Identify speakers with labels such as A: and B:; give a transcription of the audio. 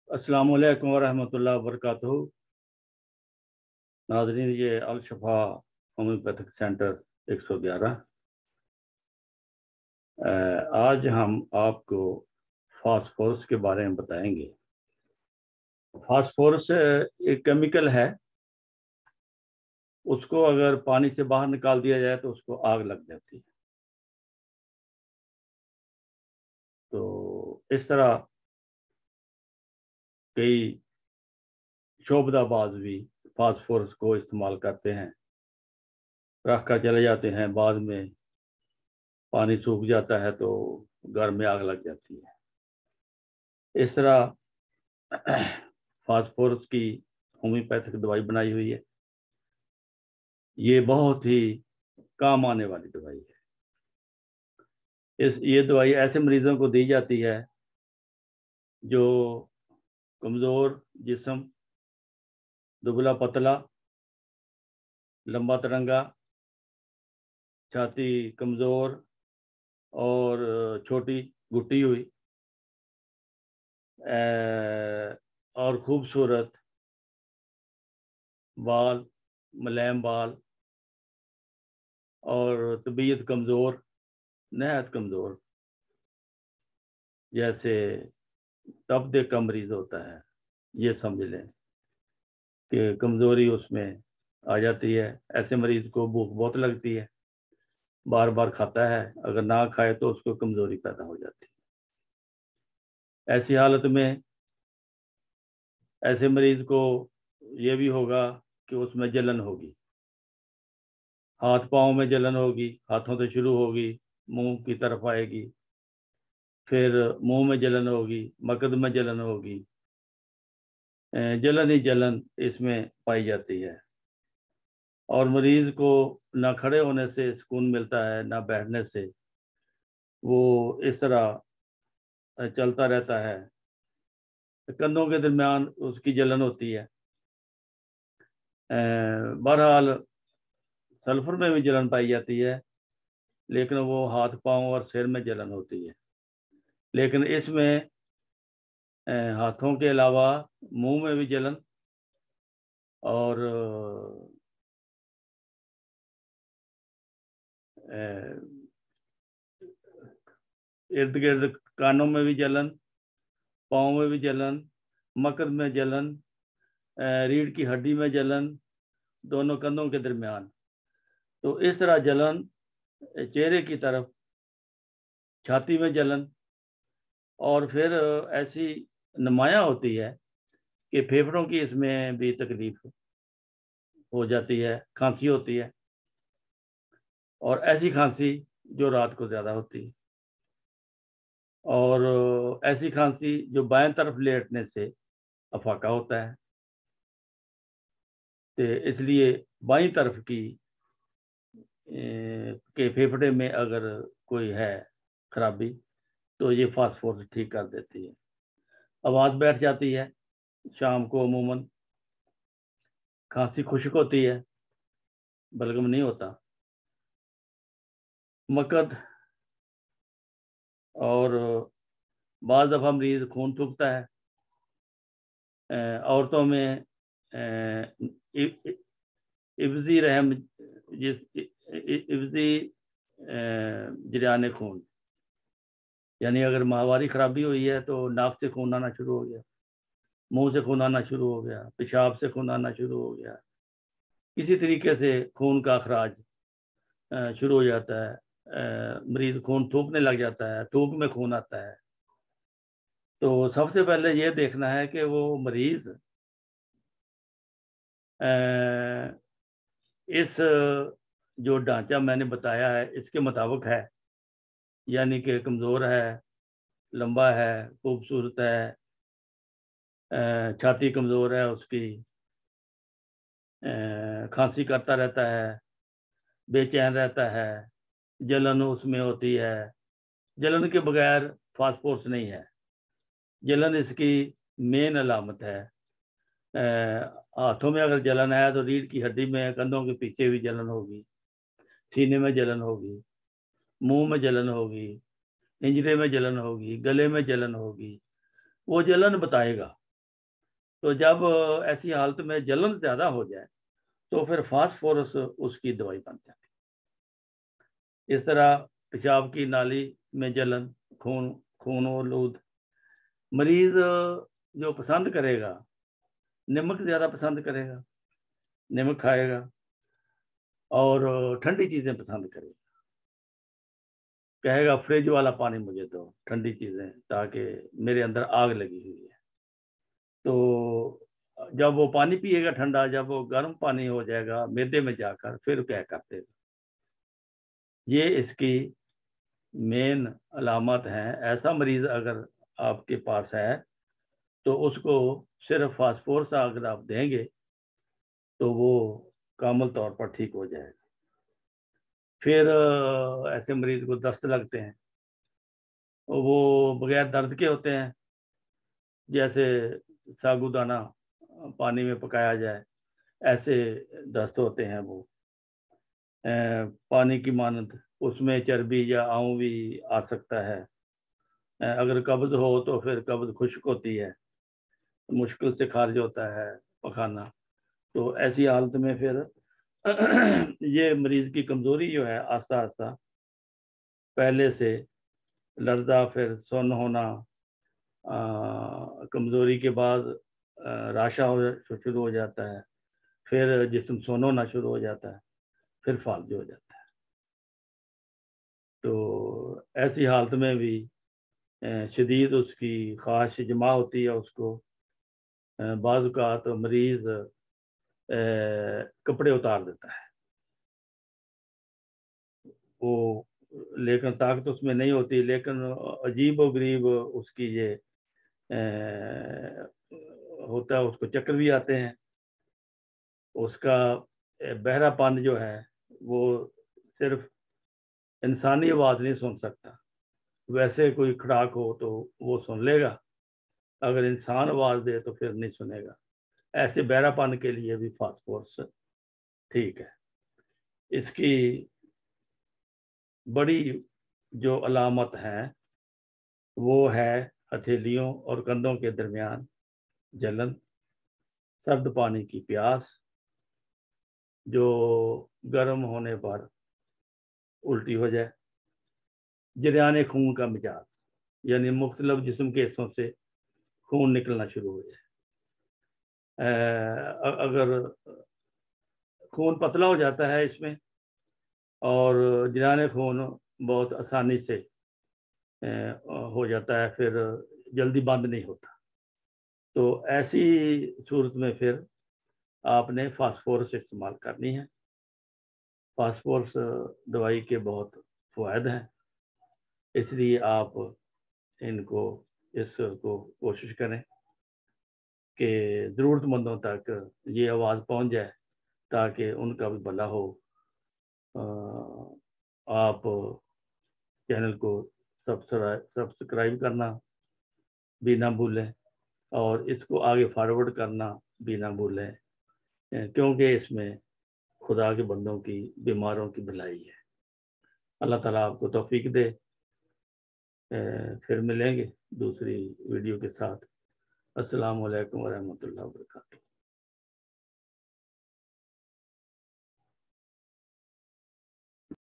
A: السلام علیکم ورحمۃ اللہ وبرکاتہ۔ ناظرین، یہ الشفا ہومیوپیتھک سینٹر 111۔ آج ہم آپ کو فاسفورس کے بارے میں بتائیں گے۔ فاسفورس ایک کیمیکل ہے، اس کو اگر پانی سے باہر نکال دیا جائے تو اس کو آگ لگ جاتی ہے۔ تو اس طرح کئی شعبدہ باز بھی فاسفورس کو استعمال کرتے ہیں، رکھ کر چلے جاتے ہیں، بعد میں پانی سوکھ جاتا ہے تو گھر میں آگ لگ جاتی ہے۔ اس طرح فاسفورس کی ہومیوپیتھک دوائی بنائی ہوئی ہے، یہ بہت ہی کام آنے والی دوائی ہے۔ یہ دوائی ایسے مریضوں کو دی جاتی ہے جو کمزور جسم، دبلا پتلا، لمبا ترنگا، چھاتی کمزور اور چھوٹی گٹی ہوئی اور خوبصورت بال، ملائم بال، اور طبیعت کمزور، نہایت کمزور، جیسے تپدے کا مریض ہوتا ہے، یہ سمجھ لیں کہ کمزوری اس میں آ جاتی ہے۔ ایسے مریض کو بھوک بہت لگتی ہے، بار بار کھاتا ہے، اگر نہ کھائے تو اس کو کمزوری پیدا ہو جاتی ہے۔ ایسی حالت میں ایسے مریض کو یہ بھی ہوگا کہ اس میں جلن ہوگی، ہاتھ پاؤں میں جلن ہوگی، ہاتھوں سے شروع ہوگی، منہ کی طرف آئے گی، پھر منہ میں جلن ہوگی، مقد میں جلن ہوگی، جلن ہی جلن اس میں پائی جاتی ہے۔ اور مریض کو نہ کھڑے ہونے سے سکون ملتا ہے، نہ بیٹھنے سے، وہ اس طرح چلتا رہتا ہے۔ کندھوں کے درمیان اس کی جلن ہوتی ہے۔ بہرحال سلفر میں بھی جلن پائی جاتی ہے، لیکن وہ ہاتھ پاؤں اور سر میں جلن ہوتی ہے۔ لیکن اس میں ہاتھوں کے علاوہ منہ میں بھی جلن اور ارد گرد کانوں میں بھی جلن، پاؤں میں بھی جلن، مقد میں جلن، ریڑھ کی ہڈی میں جلن، دونوں کندھوں کے درمیان۔ تو اس طرح جلن چہرے کی طرف، چھاتی میں جلن، اور پھر ایسی نمایاں ہوتی ہے کہ پھیپھڑوں کی اس میں بھی تکلیف ہو جاتی ہے، کھانسی ہوتی ہے، اور ایسی کھانسی جو رات کو زیادہ ہوتی ہے، اور ایسی کھانسی جو بائیں طرف لیٹنے سے افاقہ ہوتا ہے۔ اس لیے بائیں طرف کی کے پھیپھڑے میں اگر کوئی ہے خرابی تو یہ فاسفورس ٹھیک کر دیتی ہے۔ آواز بیٹھ جاتی ہے، شام کو عموماً کھانسی خشک ہوتی ہے، بلغم نہیں ہوتا، مقد، اور بعض دفعہ مریض خون تھوکتا ہے۔ عورتوں میں ابزی رحم، ابزی جریان خون، یعنی اگر ماہواری خرابی ہوئی ہے تو ناک سے خون آنا شروع ہو گیا، منہ سے خون آنا شروع ہو گیا، پیشاب سے خون آنا شروع ہو گیا، کسی طریقے سے خون کا اخراج شروع ہو جاتا ہے، مریض خون تھوکنے لگ جاتا ہے، تھوک میں خون آتا ہے۔ تو سب سے پہلے یہ دیکھنا ہے کہ وہ مریض اس جو ڈھانچہ میں نے بتایا ہے اس کے مطابق ہے، یعنی کہ کمزور ہے، لمبا ہے، خوبصورت ہے، چھاتی کمزور ہے اس کی، کھانسی کرتا رہتا ہے، بے چین رہتا ہے، جلن اس میں ہوتی ہے۔ جلن کے بغیر فاسفورس نہیں ہے، جلن اس کی مین علامت ہے۔ ہاتھوں میں اگر جلن ہے تو ریڑھ کی ہڈی میں، کندھوں کے پیچھے بھی جلن ہوگی، سینے میں جلن ہوگی، منہ میں جلن ہوگی، ہنجرے میں جلن ہوگی، گلے میں جلن ہوگی۔ وہ جلن بتائے گا تو جب ایسی حالت میں جلن زیادہ ہو جائے تو پھر فاسفورس اس کی دوائی بن جاتی ہے۔ اس طرح پیشاب کی نالی میں جلن، خون آلود، مریض جو پسند کرے گا، نمک زیادہ پسند کرے گا، نمک کھائے گا، اور ٹھنڈی چیزیں پسند کرے گا، کہے گا فریج والا پانی مجھے دو، ٹھنڈی چیزیں، تاکہ میرے اندر آگ لگی ہوئی ہے۔ تو جب وہ پانی پیے گا ٹھنڈا، جب وہ گرم پانی ہو جائے گا معدے میں جا کر، پھر کیا کرتے گا۔ یہ اس کی مین علامات ہیں۔ ایسا مریض اگر آپ کے پاس ہے تو اس کو صرف فاسفورس اگر آپ دیں گے تو وہ کامل طور پر ٹھیک ہو جائے گا۔ پھر ایسے مریض کو دست لگتے ہیں، وہ بغیر درد کے ہوتے ہیں، جیسے ساگو دانہ پانی میں پکایا جائے ایسے دست ہوتے ہیں۔ وہ پانی کی مانند، اس میں چربی یا آؤں بھی آ سکتا ہے۔ اگر قبض ہو تو پھر قبض خشک ہوتی ہے، مشکل سے خارج ہوتا ہے پخانہ۔ تو ایسی حالت میں پھر یہ مریض کی کمزوری جو ہے آہستہ آہستہ پہلے سے لرزہ، پھر سن ہونا، کمزوری کے بعد راشا شروع ہو جاتا ہے، پھر جسم سن ہونا شروع ہو جاتا ہے، پھر فالج ہو جاتا ہے۔ تو ایسی حالت میں بھی شدید اس کی خواہش جمع ہوتی ہے، اس کو بعض اوقات مریض کپڑے اتار دیتا ہے، وہ لیکن طاقت اس میں نہیں ہوتی، لیکن عجیب و غریب اس کی یہ ہوتا ہے، اس کو چکر بھی آتے ہیں۔ اس کا بہرا پن جو ہے وہ صرف انسانی آواز نہیں سن سکتا، ویسے کوئی کھڑاک ہو تو وہ سن لے گا، اگر انسان آواز دے تو پھر نہیں سنے گا۔ ایسے بہرا پن کے لیے بھی فاسفورس ٹھیک ہے۔ اس کی بڑی جو علامت ہے وہ ہے ہتھیلیوں اور کندھوں کے درمیان جلن، سرد پانی کی پیاس جو گرم ہونے پر الٹی ہو جائے، جریان خون کا مزاج، یعنی مختلف جسم کے حصوں سے خون نکلنا شروع ہو جائے۔ اگر خون پتلا ہو جاتا ہے اس میں، اور جریان خون بہت آسانی سے ہو جاتا ہے، پھر جلدی بند نہیں ہوتا، تو ایسی صورت میں پھر آپ نے فاسفورس استعمال کرنی ہے۔ فاسفورس دوائی کے بہت فوائد ہیں، اس لیے آپ ان کو کوشش کریں کہ ضرورت مندوں تک یہ آواز پہنچ جائے تاکہ ان کا بھی بھلا ہو۔ آپ چینل کو سبسکرائب کرنا بھی نہ بھولیں، اور اس کو آگے فارورڈ کرنا بھی نہ بھولیں، کیونکہ اس میں خدا کے بندوں کی، بیماروں کی بھلائی ہے۔ اللہ تعالیٰ آپ کو توفیق دے۔ پھر ملیں گے دوسری ویڈیو کے ساتھ۔ السلام علیکم ورحمۃ اللہ وبرکاتہ۔